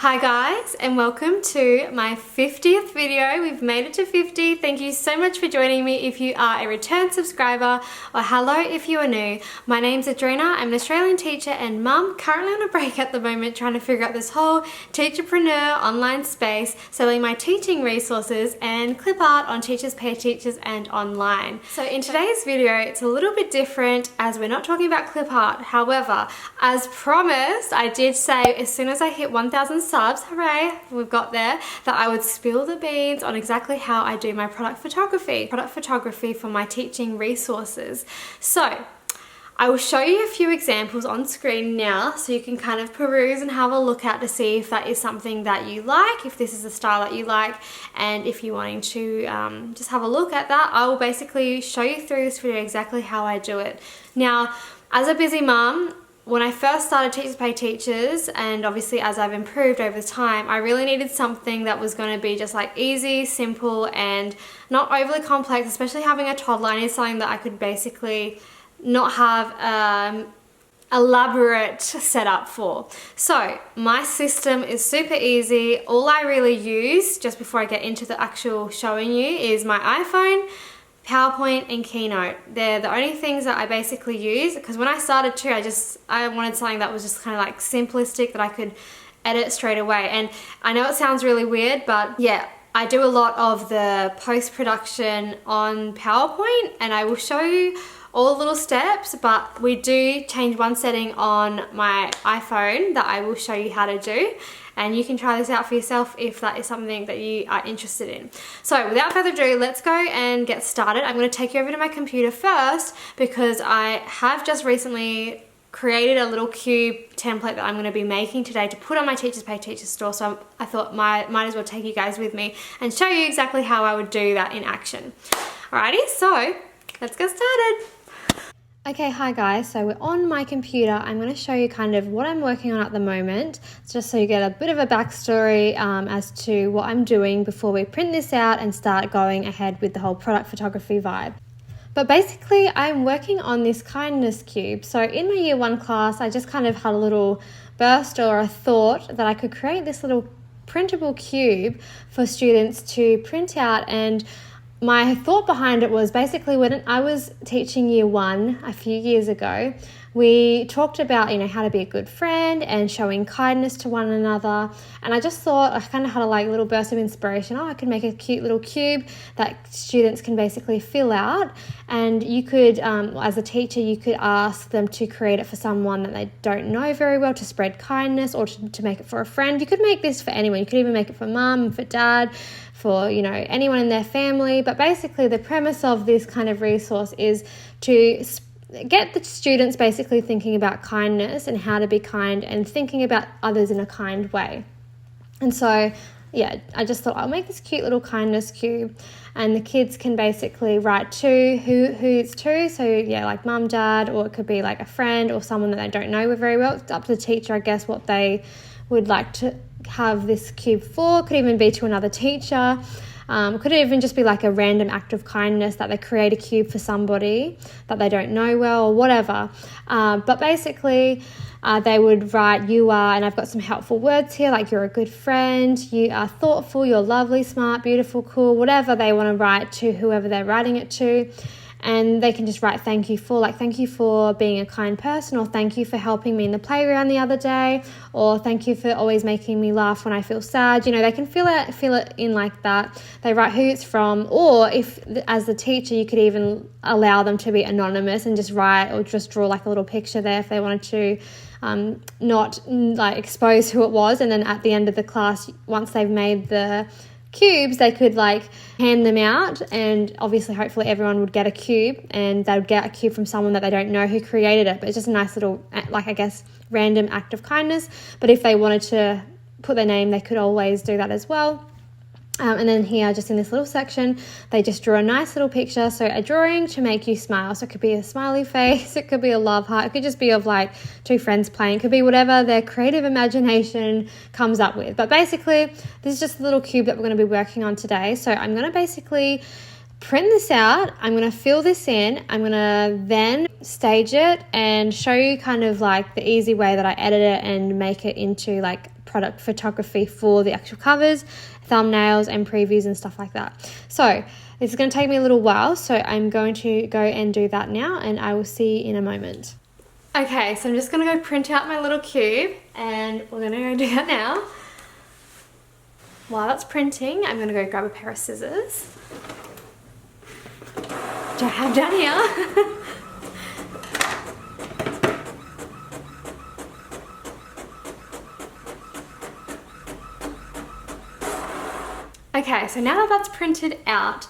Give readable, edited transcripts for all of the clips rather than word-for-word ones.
Hi guys, and welcome to my 50th video. We've made it to 50. Thank you so much for joining me if you are a return subscriber, or hello if you are new. My name's Adrina, I'm an Australian teacher and mum, currently on a break at the moment trying to figure out this whole Teacherpreneur online space, selling my teaching resources and Clipart on Teachers Pay Teachers and online. So in today's video, it's a little bit different as we're not talking about Clipart. However, as promised, I did say as soon as I hit 1,000 subs, hooray, we've got there, that I would spill the beans on exactly how I do my product photography for my teaching resources. So I will show you a few examples on screen now so you can kind of peruse and have a look at to see if that is something that you like, if this is a style that you like, and if you're wanting to just have a look at that, I will basically show you through this video exactly how I do it. Now, as a busy mum, when I first started Teachers Pay Teachers, and obviously as I've improved over time, I really needed something that was going to be just like easy, simple, and not overly complex, especially having a toddler. I needed something that I could basically not have elaborate setup for. So my system is super easy. All I really use, just before I get into the actual showing you, is my iPhone, PowerPoint and Keynote. They're the only things that I basically use, because when I started too, I wanted something that was just kind of like simplistic that I could edit straight away. And I know it sounds really weird, but yeah, I do a lot of the post-production on PowerPoint, and I will show you all the little steps, but we do change one setting on my iPhone that I will show you how to do. And you can try this out for yourself if that is something that you are interested in. So without further ado, let's go and get started. I'm going to take you over to my computer first because I have just recently created a little cube template that I'm going to be making today to put on my Teachers Pay Teachers store. So I thought might as well take you guys with me and show you exactly how I would do that in action. Alrighty, so let's get started. Okay, hi guys, so we're on my computer. I'm going to show you kind of what I'm working on at the moment, just so you get a bit of a backstory as to what I'm doing before we print this out and start going ahead with the whole product photography vibe. But basically, I'm working on this kindness cube. So in my year 1 class, I just kind of had a little burst or a thought that I could create this little printable cube for students to print out. And my thought behind it was basically when I was teaching year 1 a few years ago, we talked about, how to be a good friend and showing kindness to one another. And I just thought, I kind of had a little burst of inspiration. I could make a cute little cube that students can basically fill out. And you could, as a teacher, you could ask them to create it for someone that they don't know very well, to spread kindness, or to make it for a friend. You could make this for anyone. You could even make it for mum, for dad, for anyone in their family. But basically the premise of this kind of resource is to get the students basically thinking about kindness and how to be kind and thinking about others in a kind way. And so yeah, I just thought I'll make this cute little kindness cube, and the kids can basically write to who it's to. So yeah, like mum, dad, or it could be like a friend or someone that they don't know very well. It's up to the teacher, I guess, what they would like to have this cube for. Could even be to another teacher. Could even just be like a random act of kindness that they create a cube for somebody that they don't know well, or whatever. But basically they would write, you are, and I've got some helpful words here, like you're a good friend, you are thoughtful, you're lovely, smart, beautiful, cool, whatever they want to write to whoever they're writing it to. And they can just write thank you for being a kind person, or thank you for helping me in the playground the other day, or thank you for always making me laugh when I feel sad. They can fill it in like that. They write who it's from, or if as the teacher you could even allow them to be anonymous and just write or just draw like a little picture there if they wanted to, not expose who it was. And then at the end of the class, once they've made the cubes, they could hand them out, and obviously hopefully everyone would get a cube, and they would get a cube from someone that they don't know who created it. But it's just a nice little random act of kindness. But if they wanted to put their name, they could always do that as well. And then here, just in this little section, they just draw a nice little picture. So a drawing to make you smile. So it could be a smiley face, it could be a love heart, it could just be of two friends playing, it could be whatever their creative imagination comes up with. But basically, this is just a little cube that we're going to be working on today. So I'm going to basically print this out, I'm going to fill this in, I'm going to then stage it and show you kind of the easy way that I edit it and make it into product photography for the actual covers, thumbnails and previews and stuff like that. So it's going to take me a little while, so I'm going to go and do that now, and I will see you in a moment. Okay, so I'm just going to go print out my little cube, and we're going to go do that now. While that's printing, I'm going to go grab a pair of scissors, which I have down here. Okay, so now that that's printed out,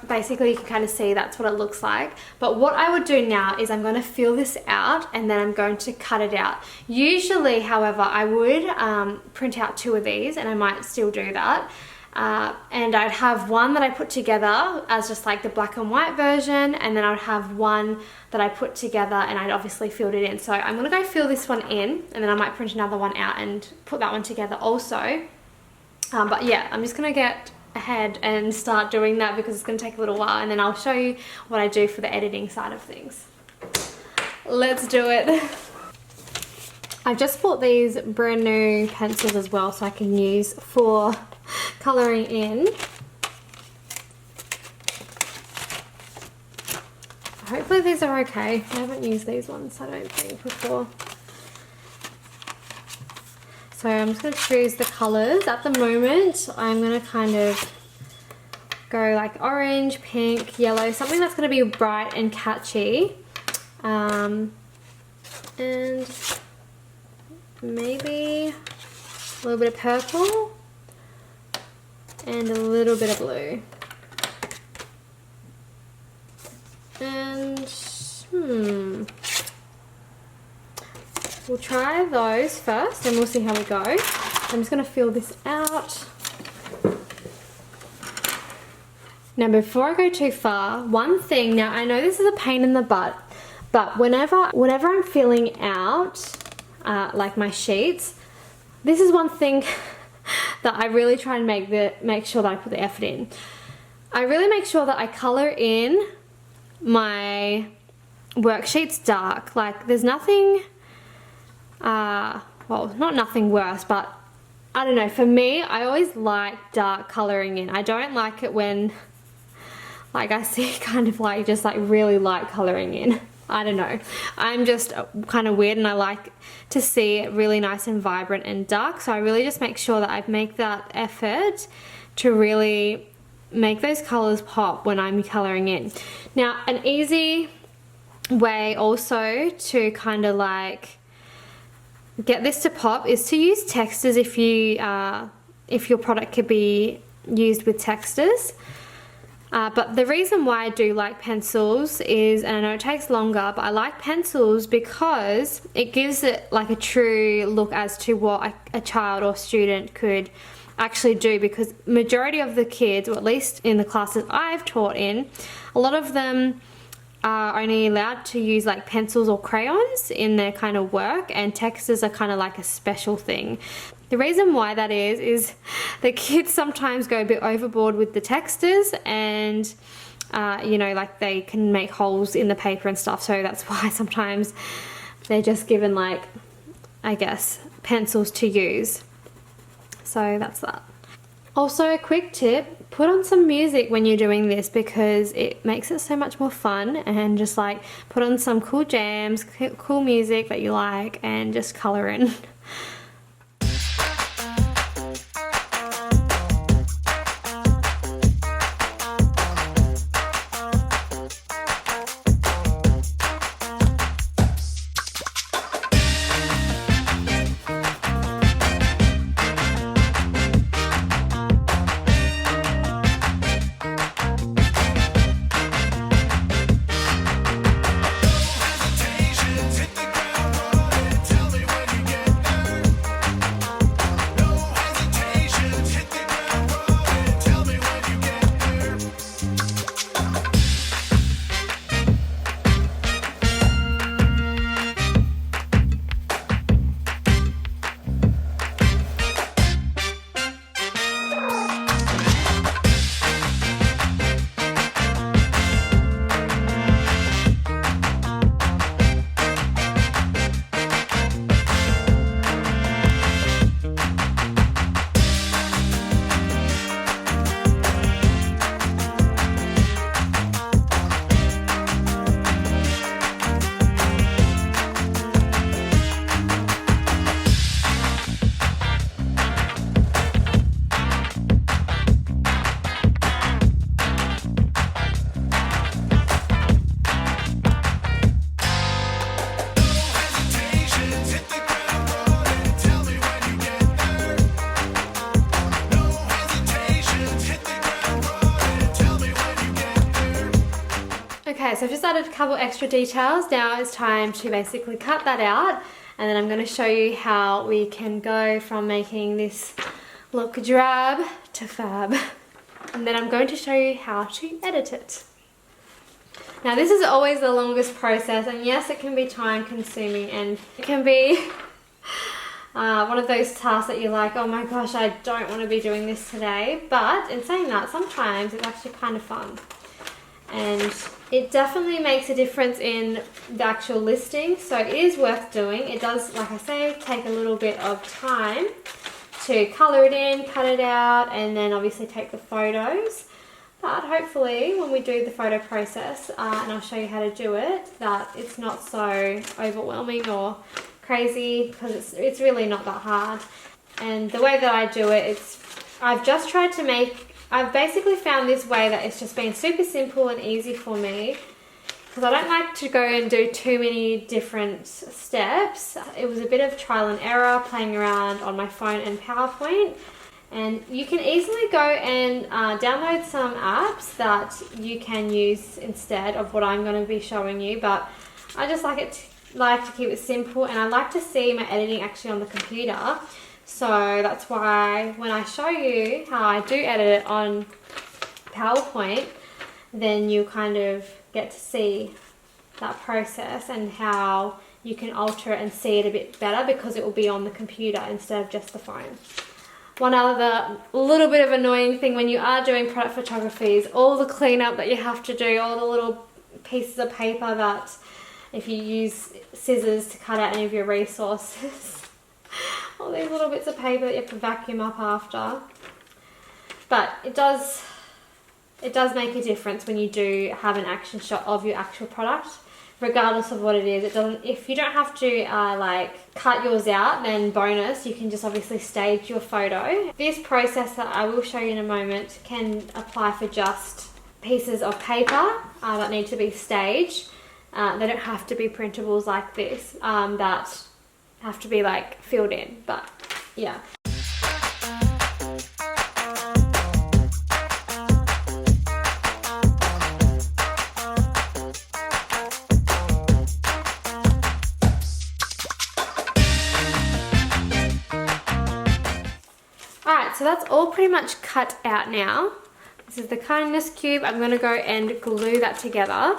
basically you can kind of see that's what it looks like. But what I would do now is I'm going to fill this out and then I'm going to cut it out. Usually, however, I would print out 2 of these, and I might still do that. And I'd have one that I put together as just like the black and white version, and then I'd have one that I put together and I'd obviously filled it in. So I'm going to go fill this one in, and then I might print another one out and put that one together also. But yeah, I'm just going to get ahead and start doing that because it's going to take a little while, and then I'll show you what I do for the editing side of things. Let's do it. I've just bought these brand new pencils as well, so I can use for colouring in. Hopefully these are okay. I haven't used these ones, I don't think, before. So I'm just going to choose the colours. At the moment, I'm going to kind of go like orange, pink, yellow, something that's going to be bright and catchy. And maybe a little bit of purple and a little bit of blue. And we'll try those first and we'll see how we go. I'm just going to fill this out. Now before I go too far, one thing, now I know this is a pain in the butt, but whenever I'm filling out like my sheets, this is one thing that I really try and make sure that I put the effort in. I really make sure that I colour in my worksheets dark. Like there's nothing well, not nothing worse, but I don't know, for me, I always like dark colouring in. I don't like it when like I see kind of like just like really light colouring in. I don't know, I'm just kind of weird and I like to see it really nice and vibrant and dark, so I really just make sure that I make that effort to really make those colours pop when I'm colouring in. Now an easy way also to kind of like get this to pop is to use textures if your product could be used with textures. But the reason why I do like pencils is, and I know it takes longer, but I like pencils because it gives it like a true look as to what a child or student could actually do, because majority of the kids, or at least in the classes I've taught in, a lot of them are only allowed to use like pencils or crayons in their kind of work, and textures are kind of like a special thing. The reason why that is the kids sometimes go a bit overboard with the textures, and you know, like they can make holes in the paper and stuff, so that's why sometimes they're just given like, I guess, pencils to use. So that's that. Also a quick tip, put on some music when you're doing this because it makes it so much more fun, and just like put on some cool jams, cool music that you like, and just colour in. Okay, so I've just added a couple extra details. Now it's time to basically cut that out, and then I'm going to show you how we can go from making this look drab to fab. And then I'm going to show you how to edit it. Now this is always the longest process, and yes, it can be time consuming, and it can be one of those tasks that you're like, oh my gosh, I don't want to be doing this today. But in saying that, sometimes it's actually kind of fun. And it definitely makes a difference in the actual listing, so it is worth doing. It does, like I say, take a little bit of time to colour it in, cut it out, and then obviously take the photos. But hopefully when we do the photo process, and I'll show you how to do it, that it's not so overwhelming or crazy, because it's really not that hard. And the way that I do it, I've basically found this way that it's just been super simple and easy for me, because I don't like to go and do too many different steps. It was a bit of trial and error playing around on my phone and PowerPoint. And you can easily go and download some apps that you can use instead of what I'm going to be showing you, but I just like to keep it simple, and I like to see my editing actually on the computer. So that's why when I show you how I do edit it on PowerPoint, then you kind of get to see that process and how you can alter it and see it a bit better, because it will be on the computer instead of just the phone. One other little bit of annoying thing when you are doing product photography is all the cleanup that you have to do, all the little pieces of paper that, if you use scissors to cut out any of your resources, all these little bits of paper that you have to vacuum up after. But it does make a difference when you do have an action shot of your actual product, regardless of what it is. If you don't have to like cut yours out, then bonus, you can just obviously stage your photo. This process that I will show you in a moment can apply for just pieces of paper that need to be staged. They don't have to be printables like this, that have to be like filled in, but yeah. Alright, so that's all pretty much cut out now. This is the kindness cube. I'm going to go and glue that together,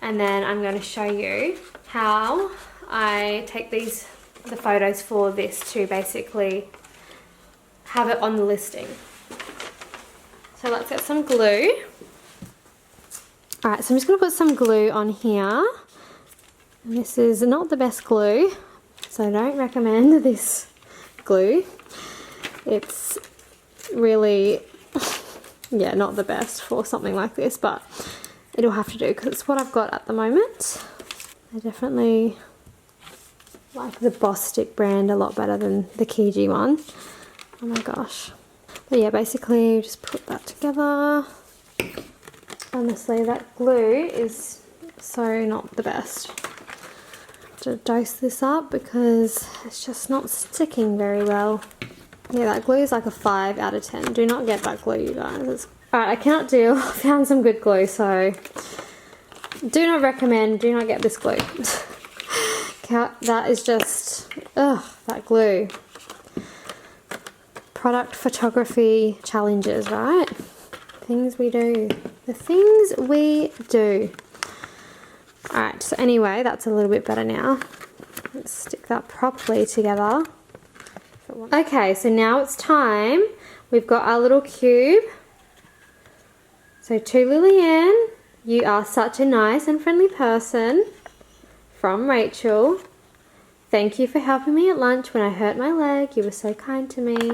and then I'm going to show you how I take the photos for this to basically have it on the listing. So let's get some glue. Alright, so I'm just going to put some glue on here. And this is not the best glue, so I don't recommend this glue. It's really, yeah, not the best for something like this, but it'll have to do because it's what I've got at the moment. I definitely like the Bostik brand a lot better than the Kiji one. Oh my gosh. But yeah, basically just put that together. Honestly, that glue is so not the best. To dose this up because it's just not sticking very well. Yeah, that glue is like a 5 out of 10. Do not get that glue, you guys. Alright, I cannot deal. I found some good glue, so do not recommend, do not get this glue. That is just, ugh, that glue. Product photography challenges, right? Things we do. The things we do. Alright, so anyway, that's a little bit better now. Let's stick that properly together. Okay, so now it's time. We've got our little cube. So to Lillian, you are such a nice and friendly person. From Rachel. Thank you for helping me at lunch when I hurt my leg. You were so kind to me.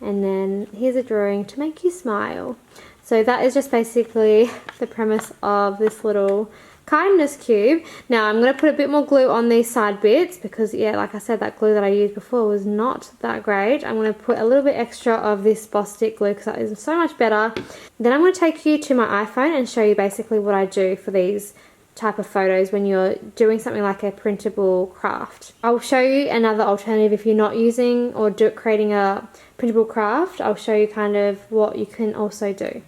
And then here's a drawing to make you smile. So that is just basically the premise of this little kindness cube. Now I'm going to put a bit more glue on these side bits because, yeah, like I said, that glue that I used before was not that great. I'm going to put a little bit extra of this Bostik glue because that is so much better. Then I'm going to take you to my iPhone and show you basically what I do for these type of photos when you're doing something like a printable craft. I'll show you another alternative if you're not using or creating a printable craft. I'll show you kind of what you can also do.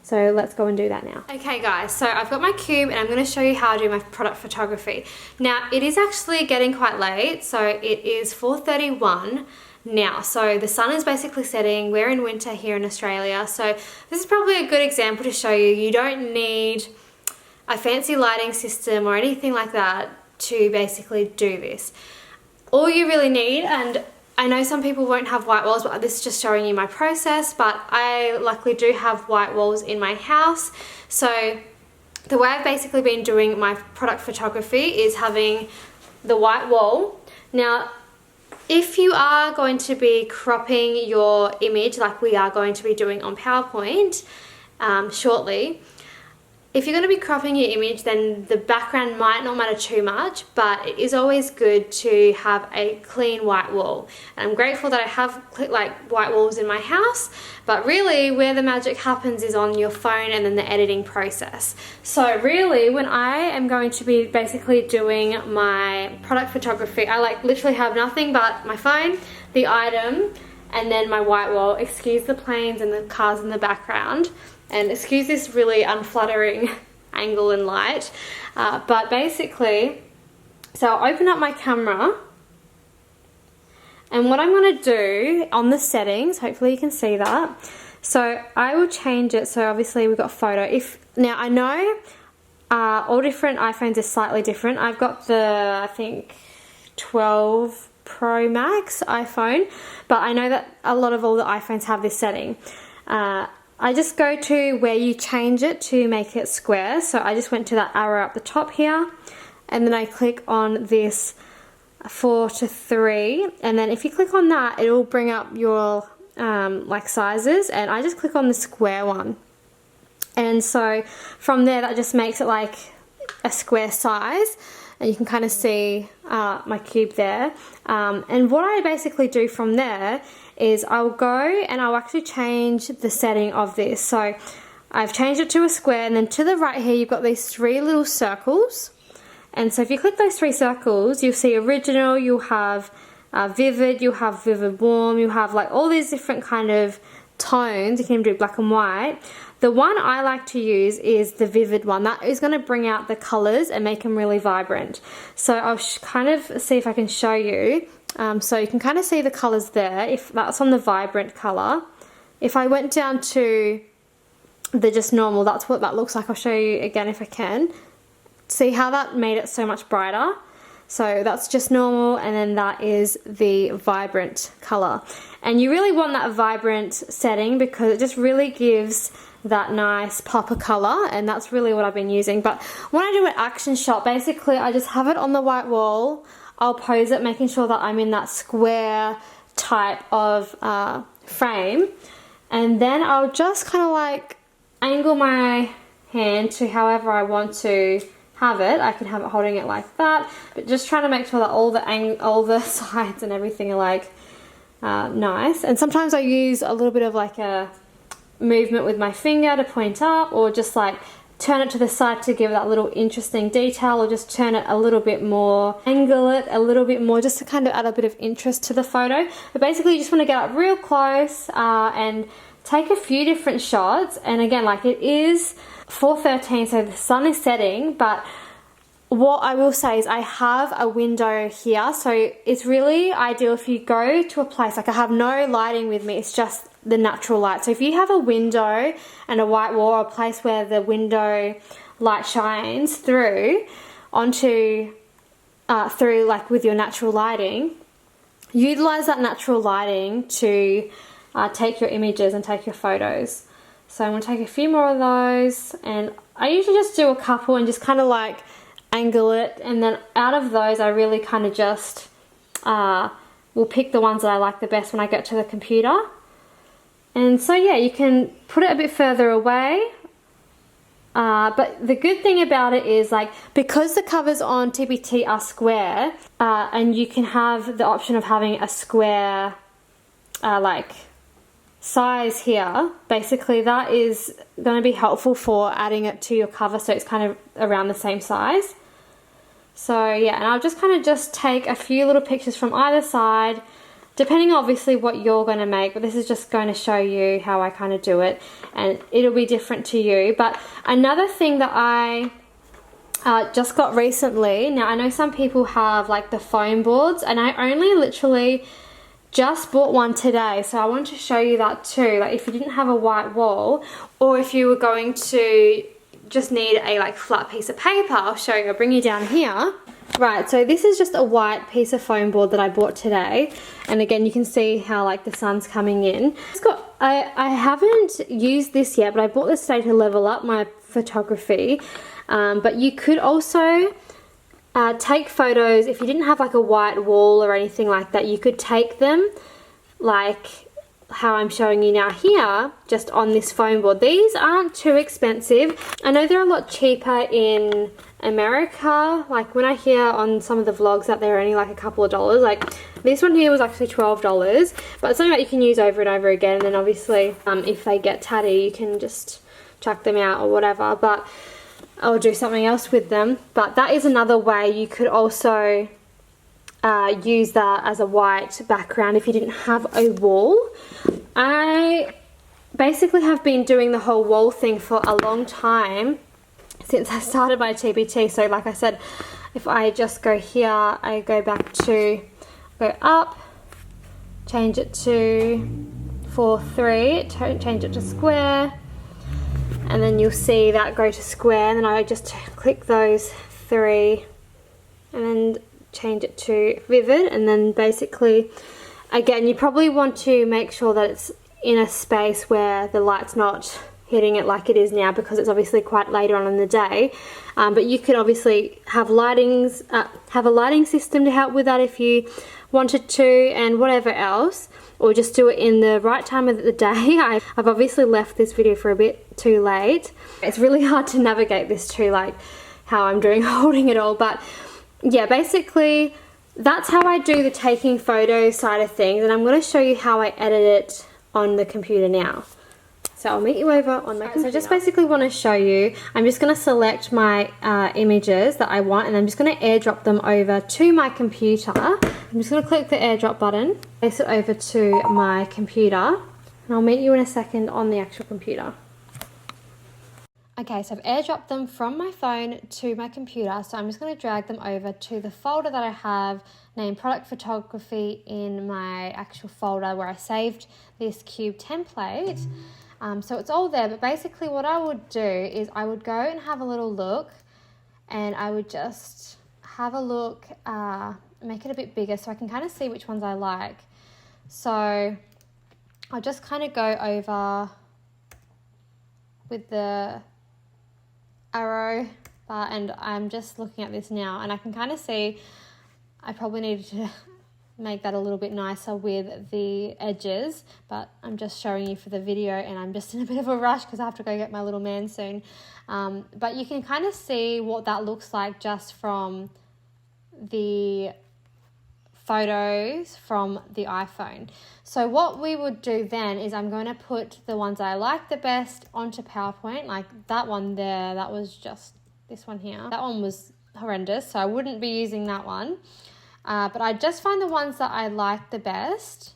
So let's go and do that now. Okay guys, so I've got my cube and I'm going to show you how I do my product photography. Now it is actually getting quite late, so it is 4:31 now. So the sun is basically setting. We're in winter here in Australia, so this is probably a good example to show you. You don't need a fancy lighting system or anything like that to basically do this. All you really need, and I know some people won't have white walls, but this is just showing you my process, but I luckily do have white walls in my house. So the way I've basically been doing my product photography is having the white wall. Now, if you are going to be cropping your image like we are going to be doing on PowerPoint shortly, if you're going to be cropping your image, then the background might not matter too much, but it is always good to have a clean white wall. And I'm grateful that I have like white walls in my house, but really where the magic happens is on your phone and then the editing process. So really when I am going to be basically doing my product photography, I like literally have nothing but my phone, the item, and then my white wall. Excuse the planes and the cars in the background. And excuse this really unflattering angle and light, but basically, so I'll open up my camera, and what I'm going to do on the settings, hopefully you can see that, so I will change it. So obviously we've got photo. Now I know all different iPhones are slightly different. I've got the, I think, 12 Pro Max iPhone, but I know that a lot of all the iPhones have this setting. I just go to where you change it to make it square. So I just went to that arrow up the top here, and then I click on this 4:3, and then if you click on that, it will bring up your like sizes, and I just click on the square one. And so from there, that just makes it like a square size, and you can kind of see my cube there. And what I basically do from there is I'll go and I'll actually change the setting of this. So I've changed it to a square, and then to the right here you've got these 3 little circles. And so if you click those 3 circles, you'll see original, you'll have vivid, you'll have vivid warm, you'll have like all these different kind of tones. You can do black and white. The one I like to use is the vivid one. That is going to bring out the colors and make them really vibrant. So I'll kind of see if I can show you. So you can kind of see the colors there, if that's on the vibrant color. If I went down to the just normal, that's what that looks like. I'll show you again if I can. See how that made it so much brighter? So that's just normal, and then that is the vibrant color. And you really want that vibrant setting because it just really gives that nice pop of color, and that's really what I've been using. But when I do an action shot, basically I just have it on the white wall. I'll pose it, making sure that I'm in that square type of frame, and then I'll just kind of like angle my hand to however I want to have it. I can have it holding it like that, but just trying to make sure that all the sides and everything are like nice. And sometimes I use a little bit of like a movement with my finger to point up, or just like turn it to the side to give that little interesting detail, or just turn it a little bit more, angle it a little bit more, just to kind of add a bit of interest to the photo. But basically you just want to get up real close and take a few different shots. And again, like it is 4:13, so the sun is setting, but what I will say is I have a window here, so it's really ideal if you go to a place, like I have no lighting with me, it's just the natural light. So if you have a window and a white wall, or a place where the window light shines through onto through like with your natural lighting, utilize that natural lighting to take your images and take your photos. So I'm going to take a few more of those, and I usually just do a couple and just kind of like angle it, and then out of those I really kind of just will pick the ones that I like the best when I get to the computer. And so yeah, you can put it a bit further away, but the good thing about it is like because the covers on TPT are square, and you can have the option of having a square like size here, basically that is going to be helpful for adding it to your cover, so it's kind of around the same size. So yeah, and I'll just kind of just take a few little pictures from either side, depending obviously what you're going to make, but this is just going to show you how I kind of do it, and it'll be different to you. But another thing that I just got recently, now I know some people have like the foam boards, and I only literally just bought one today, so I wanted to show you that too. Like if you didn't have a white wall, or if you were going to just need a like flat piece of paper, I'll show you. I'll bring you down here. Right, so this is just a white piece of foam board that I bought today, and again you can see how like the sun's coming in. It's got, I haven't used this yet, but I bought this today to level up my photography. But you could also take photos. If you didn't have like a white wall or anything like that, you could take them like how I'm showing you now here, just on this foam board. These aren't too expensive. I know they're a lot cheaper in America. Like when I hear on some of the vlogs that they're only like a couple of dollars, like this one here was actually $12, but it's something that you can use over and over again, and then obviously if they get tatty you can just chuck them out or whatever, but I'll do something else with them. But that is another way you could also use that as a white background if you didn't have a wall. I basically have been doing the whole wall thing for a long time, since I started my TBT. So like I said, if I just go here, I go up, change it to 4:3, change it to square, and then you'll see that go to square, and then I just click those 3 and then change it to vivid. And then basically, again, you probably want to make sure that it's in a space where the light's not hitting it like it is now, because it's obviously quite later on in the day. But you could obviously have a lighting system to help with that if you wanted to, and whatever else, or just do it in the right time of the day. I've obviously left this video for a bit too late. It's really hard to navigate this too, like how I'm doing holding it all. But yeah, basically that's how I do the taking photos side of things, and I'm going to show you how I edit it on the computer now. So I'll meet you over on my computer. So I just basically want to show you, I'm just going to select my images that I want, and I'm just going to airdrop them over to my computer. I'm just going to click the airdrop button, place it over to my computer, and I'll meet you in a second on the actual computer. Okay, so I've airdropped them from my phone to my computer, so I'm just going to drag them over to the folder that I have named Product Photography in my actual folder where I saved this cube template. So it's all there, but basically what I would do is I would go and have a little look, and I would just have a look, make it a bit bigger so I can kind of see which ones I like. So I'll just kind of go over with the arrow bar, and I'm just looking at this now, and I can kind of see I probably needed to make that a little bit nicer with the edges, but I'm just showing you for the video, and I'm just in a bit of a rush because I have to go get my little man soon. But you can kind of see what that looks like just from the photos from the iPhone. So what we would do then is I'm going to put the ones I like the best onto PowerPoint, like that one there. That was just this one here. That one was horrendous, so I wouldn't be using that one. But I just find the ones that I like the best,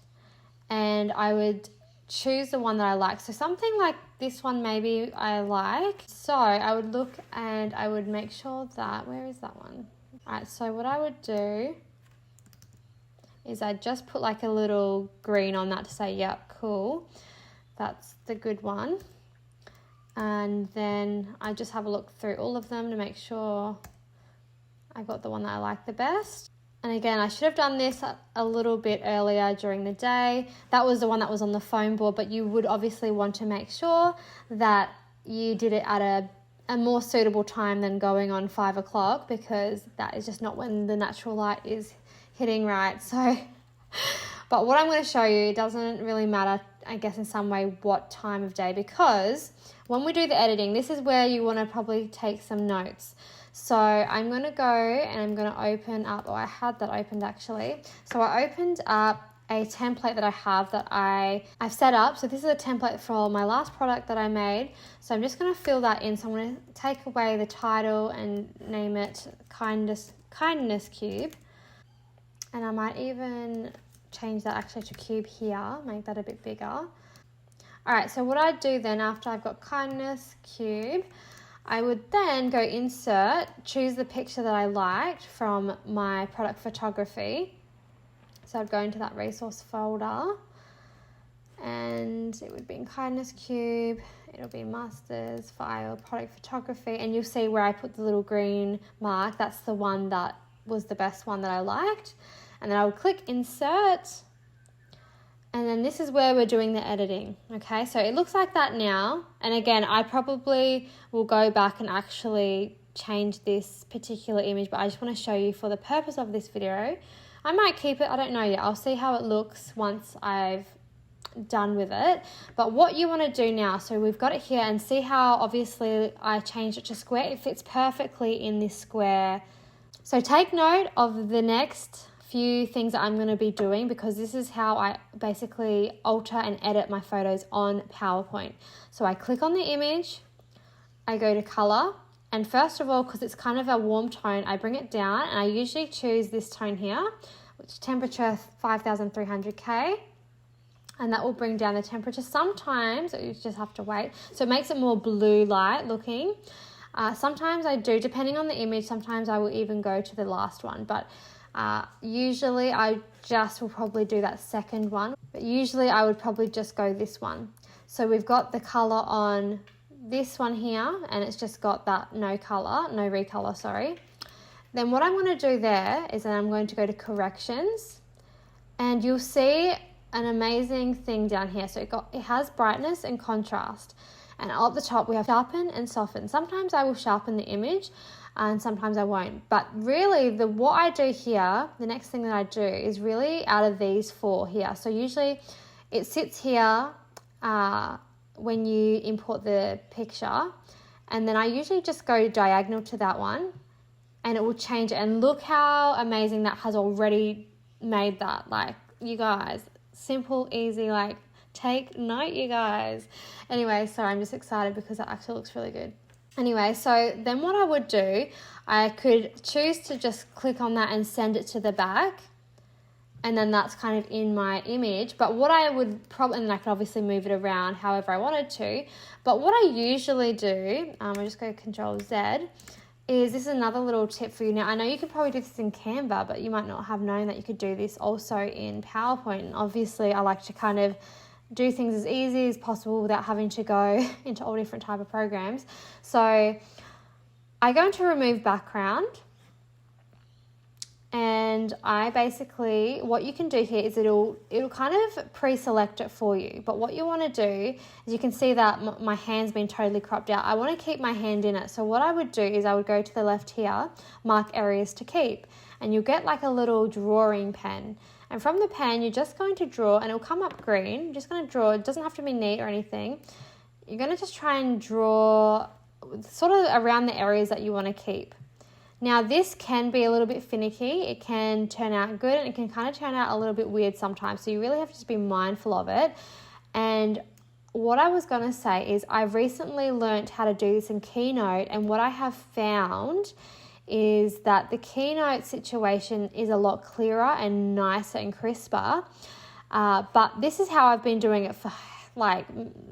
and I would choose the one that I like. So something like this one maybe I like. So I would look and I would make sure that, where is that one? All right, so what I would do is I'd just put like a little green on that to say, yep, cool, that's the good one. And then I just have a look through all of them to make sure I got the one that I like the best. And again, I should have done this a little bit earlier during the day. That was the one that was on the foam board, but you would obviously want to make sure that you did it at a more suitable time than going on 5 o'clock, because that is just not when the natural light is hitting right. So, but what I'm going to show you, it doesn't really matter, I guess, in some way what time of day, because when we do the editing, this is where you want to probably take some notes. So I'm going to go and I'm going to open up, I had that opened actually. So I opened up a template that I have that I've set up. So this is a template for my last product that I made. So I'm just going to fill that in. So I'm going to take away the title and name it Kindness Cube. And I might even change that actually to cube here, make that a bit bigger. All right, so what I do then after I've got kindness cube, I would then go insert, choose the picture that I liked from my product photography. So I'd go into that resource folder, and it would be in kindness cube, it'll be masters, file, product photography, and you'll see where I put the little green mark. That's the one that was the best one that I liked. And then I would click insert, and then this is where we're doing the editing. Okay, so it looks like that now. And again, I probably will go back and actually change this particular image, but I just want to show you for the purpose of this video. I might keep it, I don't know yet. I'll see how it looks once I've done with it. But what you want to do now, so we've got it here, and see how obviously I changed it to square. It fits perfectly in this square. So take note of the next few things that I'm going to be doing, because this is how I basically alter and edit my photos on PowerPoint. So I click on the image, I go to color, and first of all, because it's kind of a warm tone, I bring it down, and I usually choose this tone here, which is temperature 5300K, and that will bring down the temperature. Sometimes you just have to wait, so it makes it more blue light looking. Sometimes I do, depending on the image, sometimes I will even go to the last one, but usually I just will probably do that second one, but usually I would probably just go this one. So we've got the color on this one here, and it's just got that no recolor, sorry. Then what I'm going to do there is that I'm going to go to corrections, and you'll see an amazing thing down here. So it has brightness and contrast, and at the top we have sharpen and soften. Sometimes I will sharpen the image and sometimes I won't, but really what I do here, the next thing that I do is really out of these four here. So usually it sits here when you import the picture, and then I usually just go diagonal to that one, and it will change it. And look how amazing that has already made that. Like, you guys, simple, easy, like, take note, you guys. Anyway, so I'm just excited because that actually looks really good. Anyway, so then what I would do, I could choose to just click on that and send it to the back, and then that's kind of in my image. But what I would probably, and then I could obviously move it around however I wanted to, but what I usually do, I just go Control Z, is this is another little tip for you. Now, I know you could probably do this in Canva, but you might not have known that you could do this also in PowerPoint. And obviously I like to kind of do things as easy as possible without having to go into all different type of programs. So I go into remove background, and I basically, what you can do here is it'll kind of pre-select it for you. But what you want to do is, you can see that my hand's been totally cropped out. I want to keep my hand in it. So what I would do is I would go to the left here, mark areas to keep, and you'll get like a little drawing pen. And from the pen, you're just going to draw, and it'll come up green. You're just going to draw. It doesn't have to be neat or anything. You're going to just try and draw sort of around the areas that you want to keep. Now, this can be a little bit finicky. It can turn out good, and it can kind of turn out a little bit weird sometimes. So you really have to just be mindful of it. And what I was going to say is, I've recently learned how to do this in Keynote, and what I have found is that the Keynote situation is a lot clearer and nicer and crisper. But this is how I've been doing it for like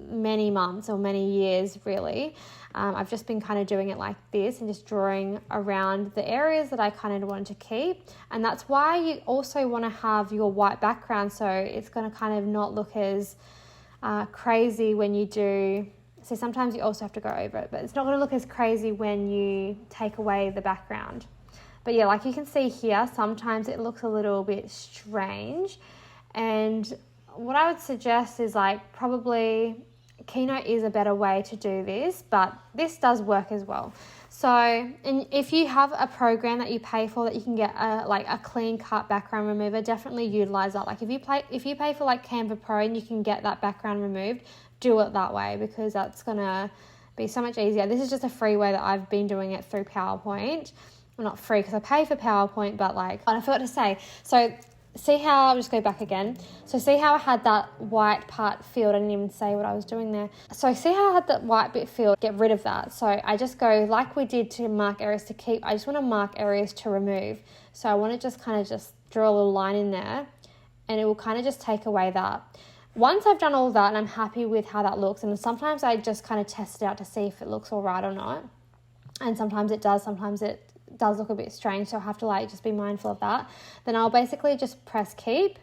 many months or many years, really. I've just been kind of doing it like this and just drawing around the areas that I kind of want to keep. And that's why you also want to have your white background, so it's going to kind of not look as crazy when you do. So sometimes you also have to go over it, but it's not going to look as crazy when you take away the background. But yeah, like you can see here, sometimes it looks a little bit strange. And what I would suggest is, like, probably Keynote is a better way to do this, but this does work as well. So, and if you have a program that you pay for that you can get a clean cut background remover, definitely utilize that. Like if you pay for like Canva Pro and you can get that background removed, do it that way, because that's gonna be so much easier. This is just a free way that I've been doing it through PowerPoint. Well, not free because I pay for PowerPoint, but like, I forgot to say. So see how, I'll just go back again. So see how I had that white part filled? I didn't even say what I was doing there. So see how I had that white bit filled? Get rid of that. So I just go like we did to mark areas to keep. I just want to mark areas to remove. So I want to just kind of just draw a little line in there. and it will kind of just take away that. Once I've done all that and I'm happy with how that looks, and sometimes I just kind of test it out to see if it looks all right or not. And sometimes it does look a bit strange, so I have to like just be mindful of that. Then I'll basically just press keep,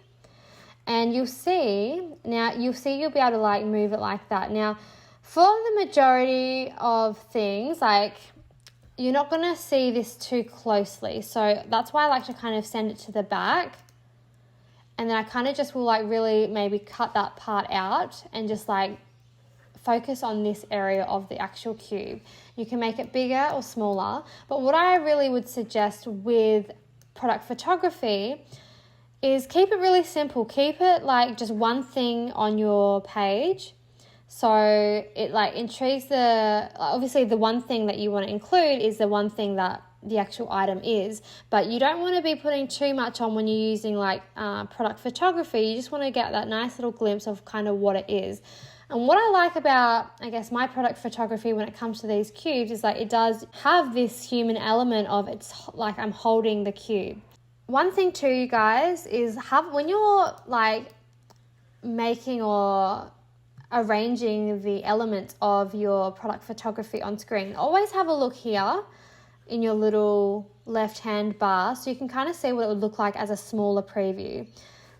and you'll see you'll be able to like move it like that. Now, for the majority of things, like, you're not going to see this too closely, so that's why I like to kind of send it to the back, and then I kind of just will like really maybe cut that part out and just like focus on this area of the actual cube. You can make it bigger or smaller, but what I really would suggest with product photography is keep it really simple. Keep it like just one thing on your page, so it like intrigues obviously the one thing that you want to include is the one thing that the actual item is, but you don't want to be putting too much on when you're using like product photography. You just want to get that nice little glimpse of kind of what it is. And what I like about, I guess, my product photography when it comes to these cubes is like it does have this human element of it's like I'm holding the cube. One thing too, you guys, is when you're like making or arranging the elements of your product photography on screen, always have a look here in your little left-hand bar so you can kind of see what it would look like as a smaller preview.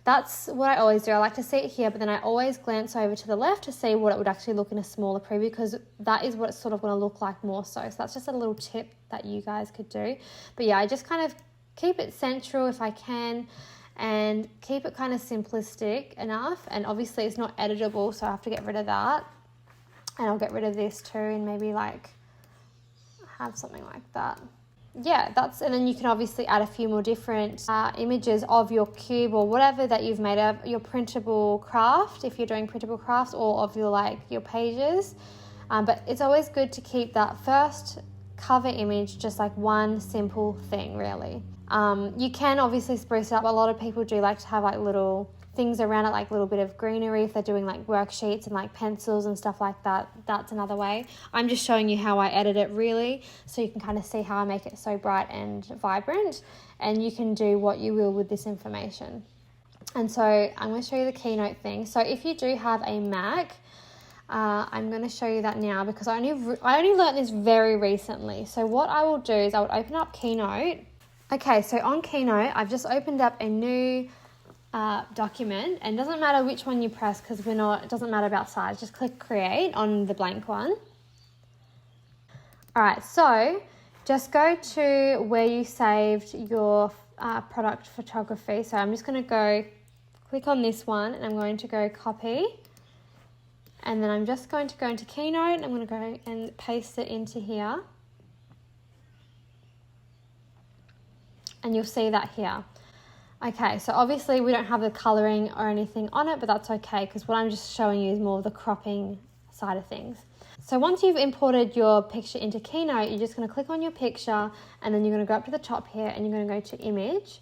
That's what I always do. I like to see it here, but then I always glance over to the left to see what it would actually look in a smaller preview, because that is what it's sort of going to look like more so. So that's just a little tip that you guys could do. But yeah, I just kind of keep it central if I can, and keep it kind of simplistic enough. And obviously it's not editable, so I have to get rid of that. And I'll get rid of this too, and maybe like have something like that. Yeah, and then you can obviously add a few more different images of your cube or whatever that you've made of your printable craft, if you're doing printable crafts, or of your pages. But it's always good to keep that first cover image just like one simple thing, really. You can obviously spruce it up. A lot of people do like to have like little things around it, like a little bit of greenery if they're doing like worksheets and like pencils and stuff like that. That's another way. I'm just showing you how I edit it really, so you can kind of see how I make it so bright and vibrant, and you can do what you will with this information. And so I'm going to show you the Keynote thing. So if you do have a Mac, I'm going to show you that now, because I only learned this very recently. So what I will do is I would open up Keynote. Okay, so on Keynote, I've just opened up a new document, and it doesn't matter which one you press, because it doesn't matter about size. Just click create on the blank one. All right, so just go to where you saved your product photography. So I'm just going to go click on this one, and I'm going to go copy, and then I'm just going to go into Keynote, and I'm going to go and paste it into here, and you'll see that here. Okay, so obviously we don't have the colouring or anything on it, but that's okay, because what I'm just showing you is more of the cropping side of things. So once you've imported your picture into Keynote, you're just going to click on your picture, and then you're going to go up to the top here, and you're going to go to image,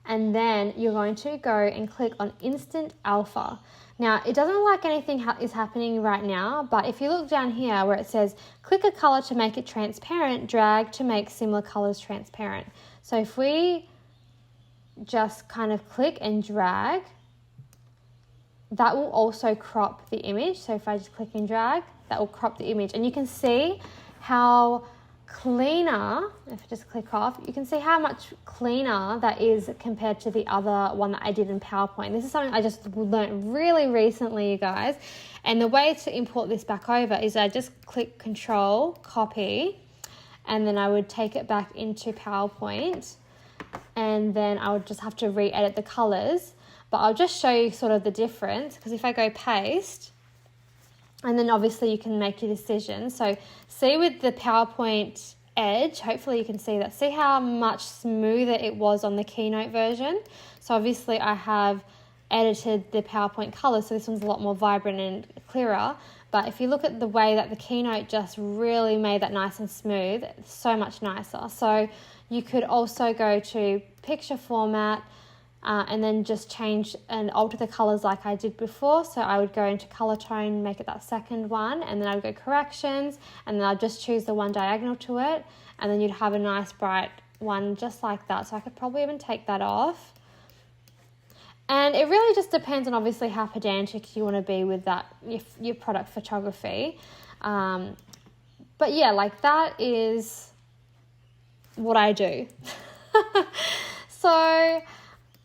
and then you're going to go and click on instant alpha. Now, it doesn't look like anything is happening right now, but if you look down here where it says click a colour to make it transparent, drag to make similar colours transparent. So if we just kind of click and drag, that will also crop the image. So if I just click and drag, that will crop the image, and you can see how cleaner, if I just click off, you can see how much cleaner that is compared to the other one that I did in PowerPoint. This is something I just learned really recently, you guys. And the way to import this back over is I just click Control, copy, and then I would take it back into PowerPoint, and then I would just have to re-edit the colors. But I'll just show you sort of the difference, because if I go paste, and then obviously you can make your decision. So see with the PowerPoint edge, hopefully you can see that. See how much smoother it was on the Keynote version? So obviously I have edited the PowerPoint color, so this one's a lot more vibrant and clearer. But if you look at the way that the Keynote just really made that nice and smooth, it's so much nicer. So you could also go to picture format, and then just change and alter the colors like I did before. So I would go into color tone, make it that second one, and then I would go corrections, and then I'd just choose the one diagonal to it, and then you'd have a nice bright one just like that. So I could probably even take that off. And it really just depends on obviously how pedantic you want to be with that, your product photography. But yeah, like that is what I do. So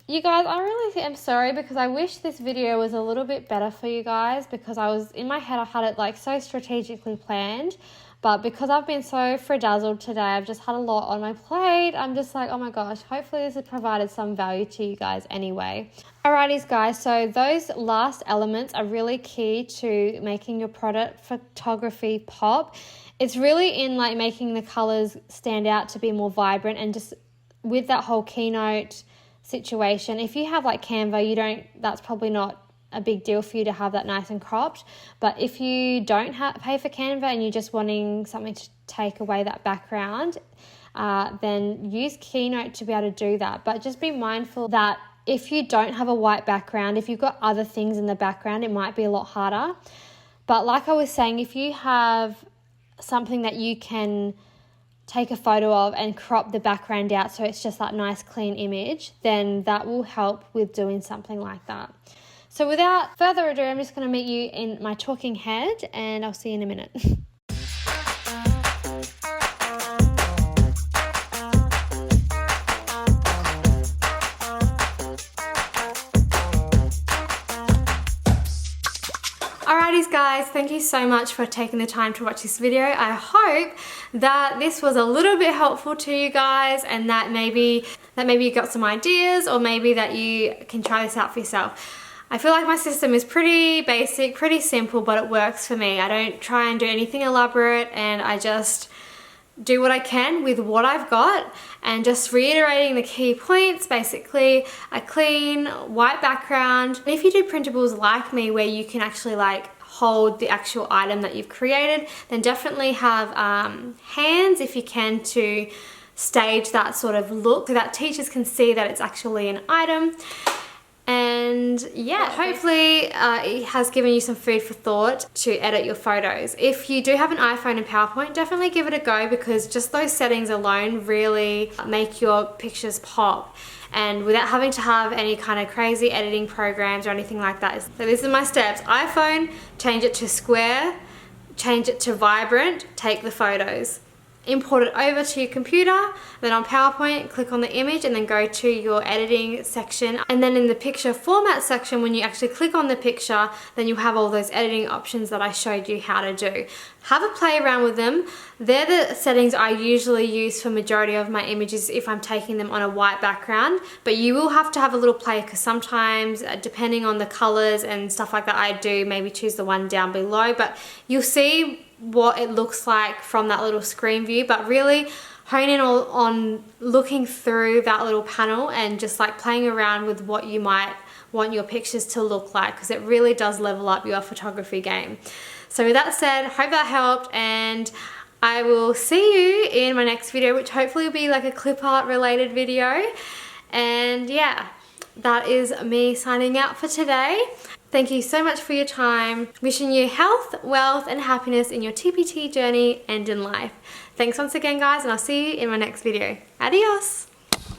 you guys, I really am sorry because I wish this video was a little bit better for you guys, because I was in my head, I had it like so strategically planned. But because I've been so frazzled today, I've just had a lot on my plate. I'm just like, oh my gosh, hopefully this has provided some value to you guys anyway. Alrighties guys, so those last elements are really key to making your product photography pop. It's really in like making the colors stand out to be more vibrant, and just with that whole Keynote situation, if you have like Canva, that's probably not a big deal for you to have that nice and cropped. But if you don't pay for Canva and you're just wanting something to take away that background, then use Keynote to be able to do that. But just be mindful that if you don't have a white background, if you've got other things in the background, it might be a lot harder. But like I was saying, if you have something that you can take a photo of and crop the background out so it's just that nice clean image, then that will help with doing something like that. So without further ado, I'm just going to meet you in my talking head, and I'll see you in a minute. Alrighties guys, thank you so much for taking the time to watch this video. I hope that this was a little bit helpful to you guys, and that maybe you got some ideas, or maybe that you can try this out for yourself. I feel like my system is pretty basic, pretty simple, but it works for me. I don't try and do anything elaborate, and I just do what I can with what I've got, and just reiterating the key points. Basically, a clean white background. And if you do printables like me, where you can actually like hold the actual item that you've created, then definitely have hands if you can to stage that sort of look so that teachers can see that it's actually an item. And yeah, hopefully it has given you some food for thought to edit your photos. If you do have an iPhone and PowerPoint, definitely give it a go, because just those settings alone really make your pictures pop, and without having to have any kind of crazy editing programs or anything like that. So these are my steps. iPhone, change it to square, change it to vibrant, take the photos. Import it over to your computer, then on PowerPoint, click on the image and then go to your editing section. And then in the picture format section, when you actually click on the picture, then you have all those editing options that I showed you how to do. Have a play around with them. They're the settings I usually use for majority of my images if I'm taking them on a white background, but you will have to have a little play, because sometimes depending on the colors and stuff like that, I do maybe choose the one down below, but you'll see what it looks like from that little screen view. But really hone in on looking through that little panel and just like playing around with what you might want your pictures to look like, because it really does level up your photography game. So with that said, hope that helped, and I will see you in my next video, which hopefully will be like a clip art related video. And yeah, that is me signing out for today. Thank you so much for your time. Wishing you health, wealth, and happiness in your TPT journey and in life. Thanks once again, guys, and I'll see you in my next video. Adios.